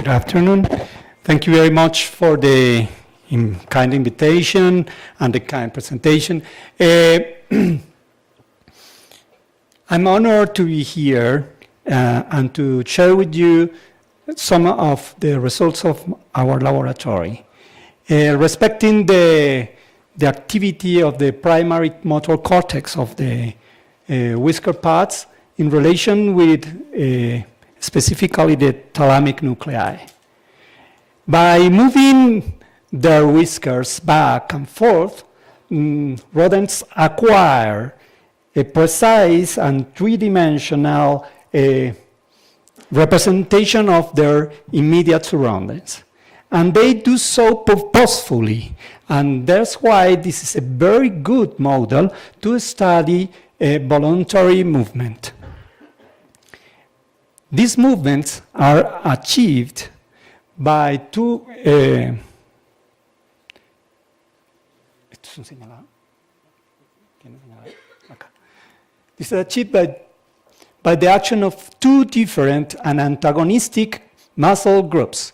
Good afternoon. Thank you very much for the kind invitation and the kind presentation. I'm honored to be here and to share with you some of the results of our laboratory. Respecting the activity of the primary motor cortex of the whisker pads in relation with specifically the thalamic nuclei. By moving their whiskers back and forth, rodents acquire a precise and three-dimensional representation of their immediate surroundings. And they do so purposefully. And that's why this is a very good model to study voluntary movement. These movements are achieved by two This is achieved by the action of two different and antagonistic muscle groups.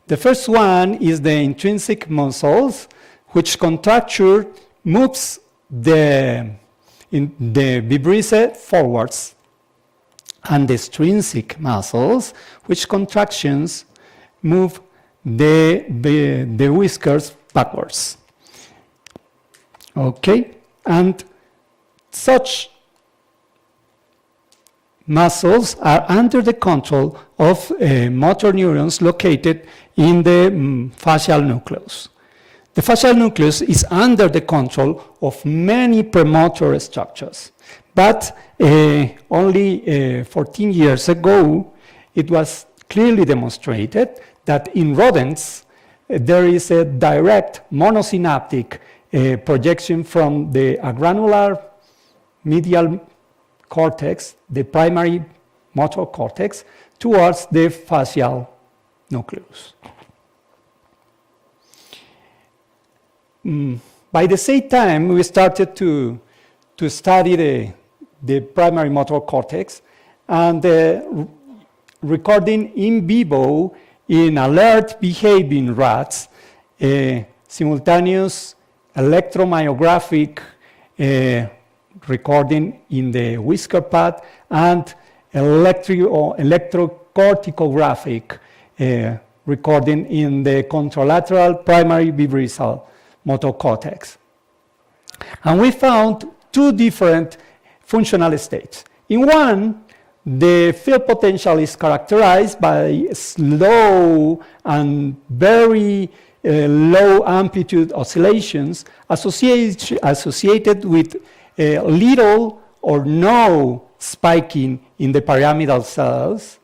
The first one is the intrinsic muscles, which contracture moves the Vibrissal forwards, and the extrinsic muscles, which contractions move the whiskers backwards. Okay, and such muscles are under the control of motor neurons located in the facial nucleus. The facial nucleus is under the control of many premotor structures, but only 14 years ago, it was clearly demonstrated that in rodents, there is a direct monosynaptic projection from the agranular medial cortex, the primary motor cortex, towards the facial nucleus. By the same time, we started to study the primary motor cortex and recording in vivo in alert behaving rats simultaneous electromyographic recording in the whisker pad and electrocorticographic recording in the contralateral primary vibrissal motor cortex. And we found two different functional states. In one, the field potential is characterized by slow and very low amplitude oscillations associated with little or no spiking in the pyramidal cells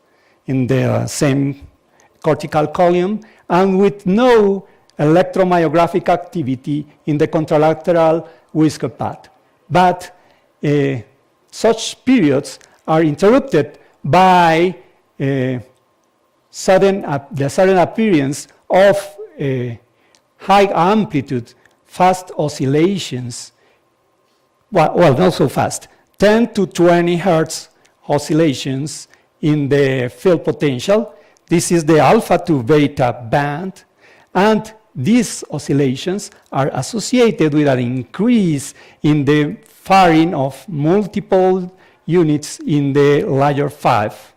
in the same cortical column, and with no electromyographic activity in the contralateral whisker pad. But such periods are interrupted by the sudden appearance of high amplitude, fast oscillations. Well, not so fast, 10 to 20 hertz oscillations in the field potential. This is the alpha to beta band, and these oscillations are associated with an increase in the firing of multiple units in the layer 5.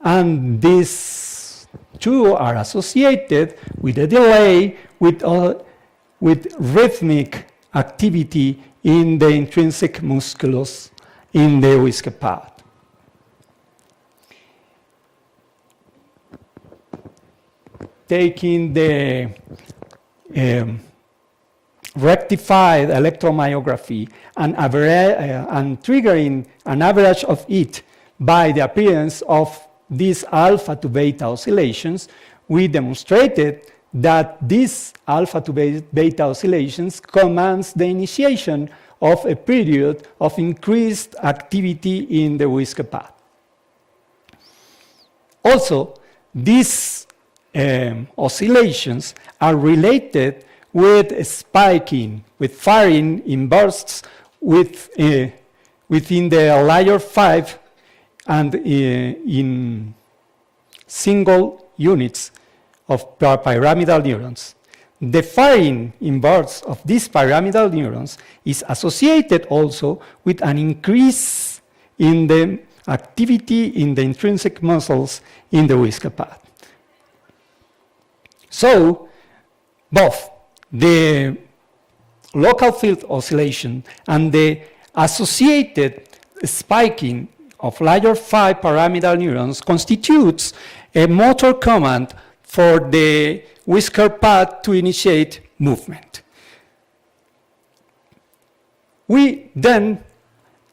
And these two are associated with a delay with rhythmic activity in the intrinsic musculus in the whisker pad. Taking the rectified electromyography and triggering an average of it by the appearance of these alpha to beta oscillations, we demonstrated that these alpha to beta oscillations commands the initiation of a period of increased activity in the whisker pad. Also, these oscillations are related with spiking, with firing in bursts within the layer 5 and in single units of pyramidal neurons. The firing inverse of these pyramidal neurons is associated also with an increase in the activity in the intrinsic muscles in the whisker pad. So, both the local field oscillation and the associated spiking of layer 5 pyramidal neurons constitutes a motor command for the whisker pad to initiate movement. We then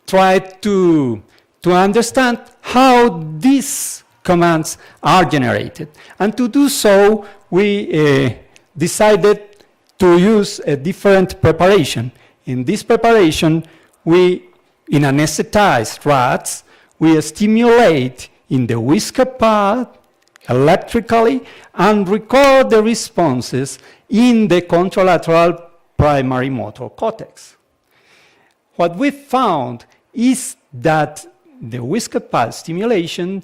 tried to understand how these commands are generated. And to do so, we decided to use a different preparation. In this preparation, in anesthetized rats, we stimulate in the whisker pad electrically and record the responses in the contralateral primary motor cortex. What we found is that the whisker pad stimulation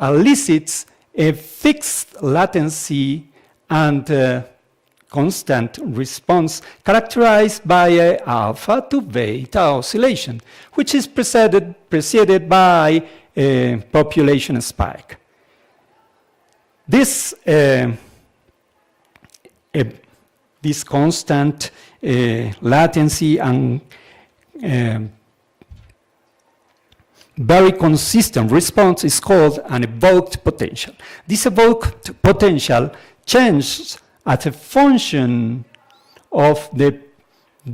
elicits a fixed latency and constant response characterized by an alpha to beta oscillation, which is preceded by a population spike. This constant latency and very consistent response is called an evoked potential. This evoked potential changes as a function of the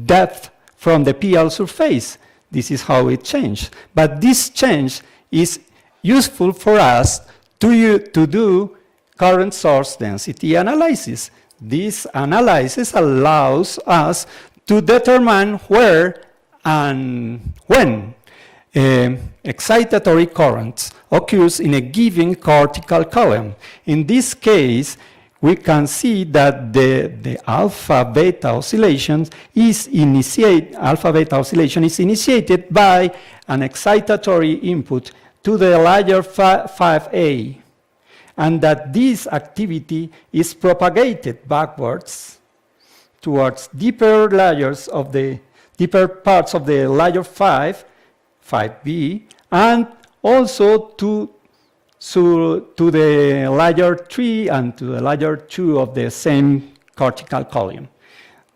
depth from the PL surface. This is how it changed. But this change is useful for us to do current source density analysis. This analysis allows us to determine where and when excitatory currents occurs in a given cortical column. In this case, we can see that the alpha-beta oscillation is initiated by an excitatory input to the layer 5A, and that this activity is propagated backwards towards deeper layers of the deeper parts of the layer 5B, and also to the layer 3 and to the layer 2 of the same cortical column.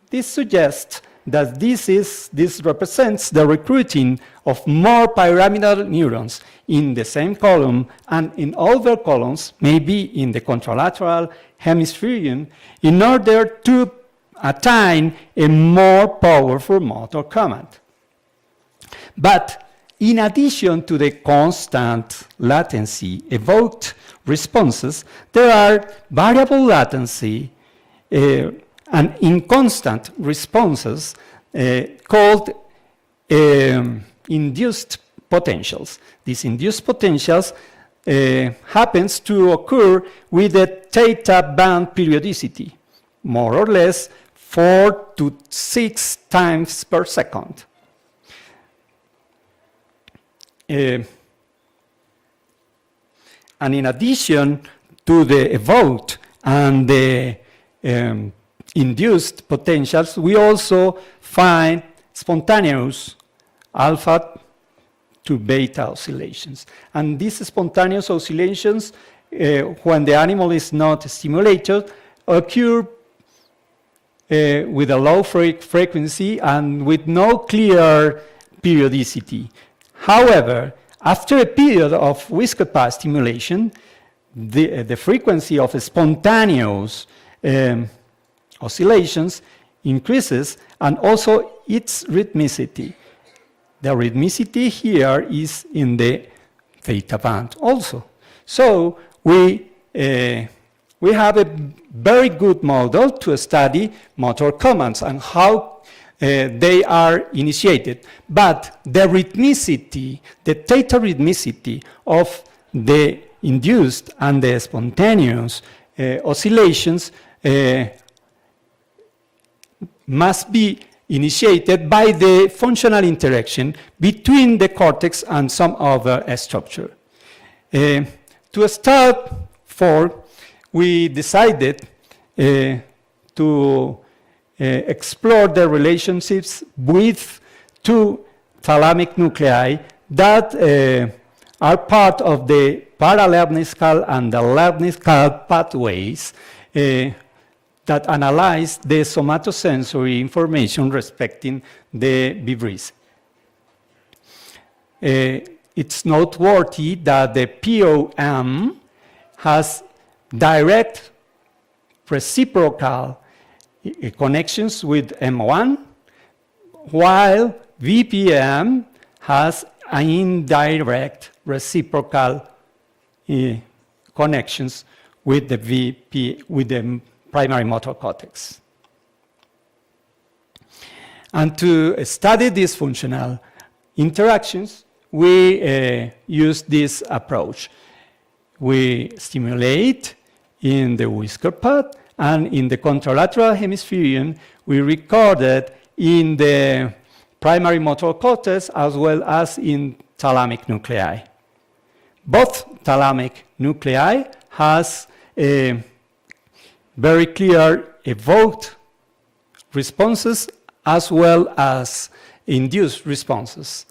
This suggests that this represents the recruiting of more pyramidal neurons in the same column and in other columns, maybe in the contralateral hemispherium, in order to attain a more powerful motor command. But in addition to the constant latency evoked responses, there are variable latency and inconstant responses called induced potentials. These induced potentials happens to occur with a theta band periodicity, more or less 4 to 6 times per second. And in addition to the evoked and the induced potentials, we also find spontaneous alpha to beta oscillations. And these spontaneous oscillations, when the animal is not stimulated, occur with a low frequency and with no clear periodicity. However, after a period of whisker pad stimulation, the frequency of spontaneous oscillations increases, and also its rhythmicity. The rhythmicity here is in the theta band also. So we have a very good model to study motor commands and how they are initiated. But the rhythmicity, the theta rhythmicity of the induced and the spontaneous oscillations must be initiated by the functional interaction between the cortex and some other structure. To start for, we decided to explore the relationships with two thalamic nuclei that are part of the paralepnical and the lepnical pathways that analyze the somatosensory information respecting the Vibrissal. It's noteworthy that the POM has direct reciprocal connections with M1, while VPM has indirect reciprocal connections with the primary motor cortex. And to study these functional interactions, we use this approach. We stimulate in the whisker pad, and in the contralateral hemispherium, we recorded in the primary motor cortex as well as in thalamic nuclei. Both thalamic nuclei has very clear evoked responses as well as induced responses.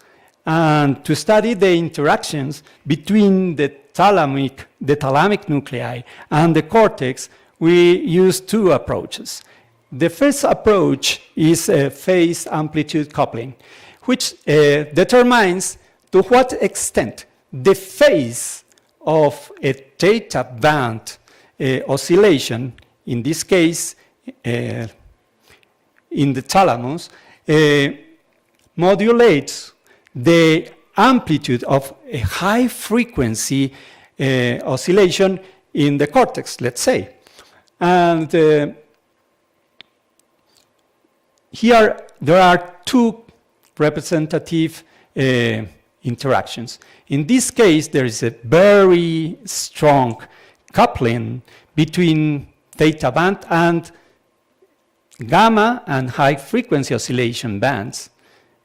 And to study the interactions between the thalamic nuclei and the cortex, we use two approaches. The first approach is phase amplitude coupling, which determines to what extent the phase of a theta band oscillation, in this case in the thalamus, modulates the amplitude of a high frequency oscillation in the cortex, let's say. And here there are two representative interactions. In this case, there is a very strong coupling between theta band and gamma and high frequency oscillation bands.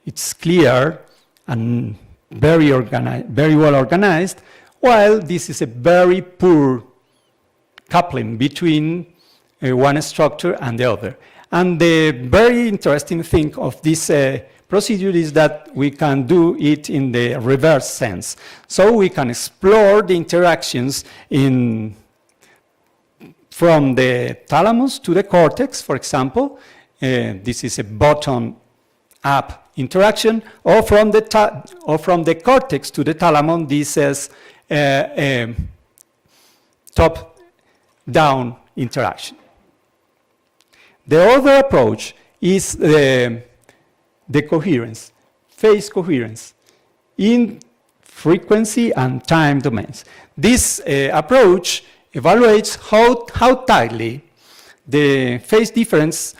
It's clear and very well organized, while this is a very poor coupling between one structure and the other. And the very interesting thing of this procedure is that we can do it in the reverse sense. So we can explore the interactions from the thalamus to the cortex, for example. This is a bottom-up interaction, or from the cortex to the thalamus, this is a top-down interaction. The other approach is the coherence, phase coherence, in frequency and time domains. This approach evaluates how tightly the phase difference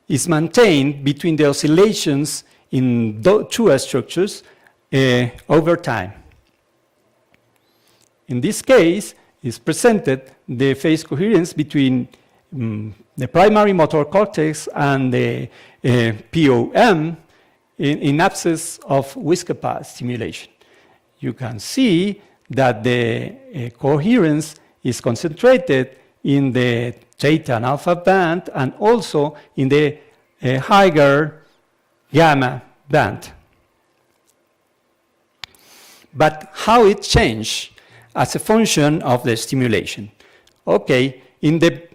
is maintained between the oscillations in two structures over time. In this case, is presented the phase coherence between the primary motor cortex and the POM in absence of whisker pad stimulation. You can see that the coherence is concentrated in the theta and alpha band and also in the higher gamma band. But how it changed as a function of the stimulation? Okay, in the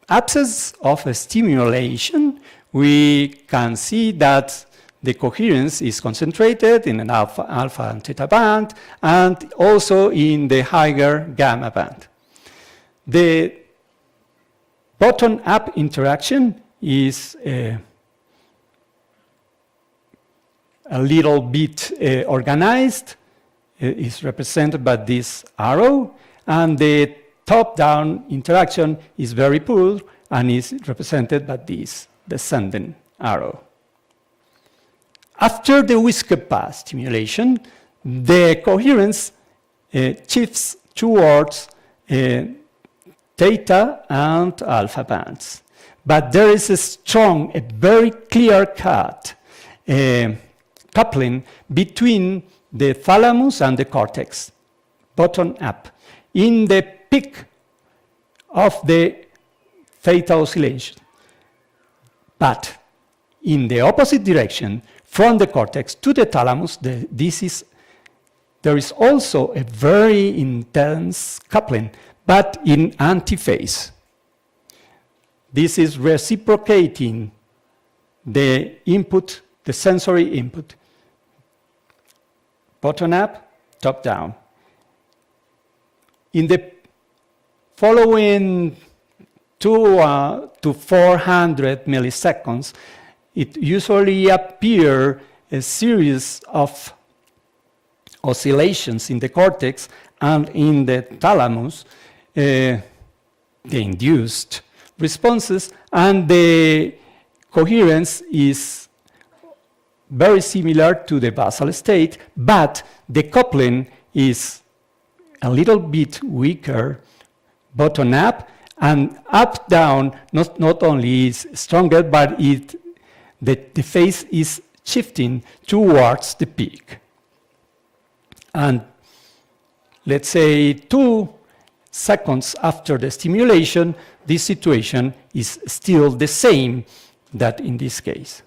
absence of a stimulation, we can see that the coherence is concentrated in an alpha and theta band and also in the higher gamma band. The bottom-up interaction is a little bit organized. It is represented by this arrow, and the top-down interaction is very poor and is represented by this descending arrow. After the whisker pad stimulation, the coherence shifts towards theta and alpha bands. But there is a very clear-cut coupling between the thalamus and the cortex, bottom up. In the peak of the theta oscillation. But in the opposite direction, from the cortex to the thalamus, there is also a very intense coupling, but in antiphase. This is reciprocating the input, the sensory input. Bottom up, top down. In the following 2 to 400 milliseconds, it usually appears a series of oscillations in the cortex and in the thalamus, the induced responses, and the coherence is very similar to the basal state, but the coupling is a little bit weaker, bottom up, and up down not only is stronger, but the phase is shifting towards the peak. And let's say 2 seconds after the stimulation, this situation is still the same that in this case.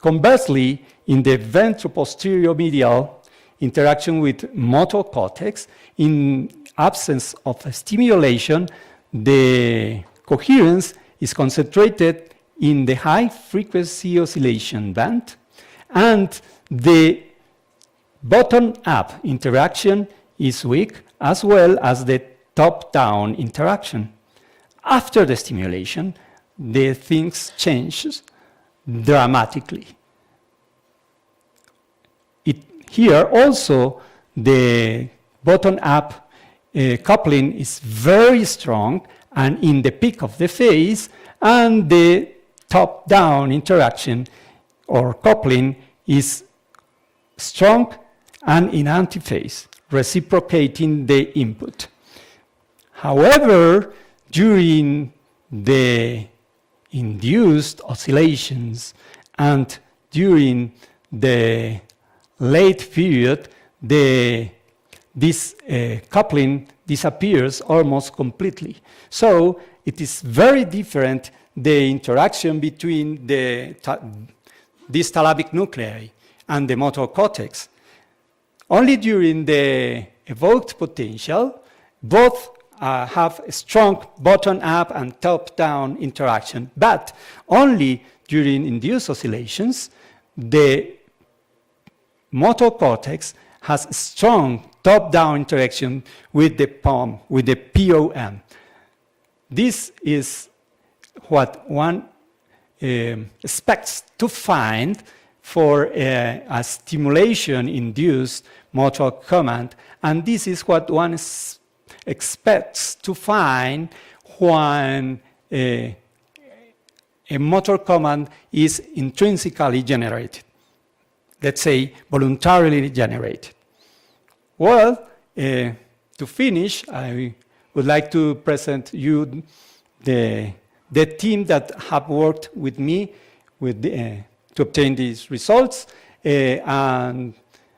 Conversely, in the ventroposterior medial interaction with motor cortex, in absence of a stimulation, the coherence is concentrated in the high frequency oscillation band, and the bottom-up interaction is weak, as well as the top-down interaction. After the stimulation, the things change dramatically. Here also, the bottom-up coupling is very strong and in the peak of the phase, and the top-down interaction or coupling is strong and in antiphase, reciprocating the input. However, during the induced oscillations and during the late period, this coupling disappears almost completely. So it is very different, the interaction between these thalamic nuclei and the motor cortex. Only during the evoked potential, both have a strong bottom-up and top-down interaction, but only during induced oscillations, the motor cortex has a strong top-down interaction with the POM, with the POM. This is what one expects to find for a stimulation-induced motor command, and this is what one expects to find when a motor command is intrinsically generated, let's say voluntarily generated. Well, to finish, I would like to present you the team that have worked with me to obtain these results, and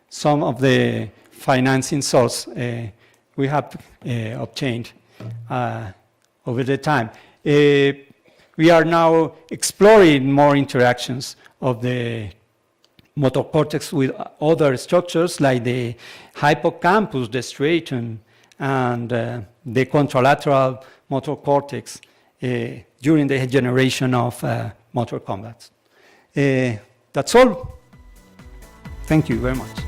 some of the financing source we have obtained over the time. We are now exploring more interactions of the motor cortex with other structures like the hippocampus, the striatum, and the contralateral motor cortex during the generation of motor combats. That's all. Thank you very much.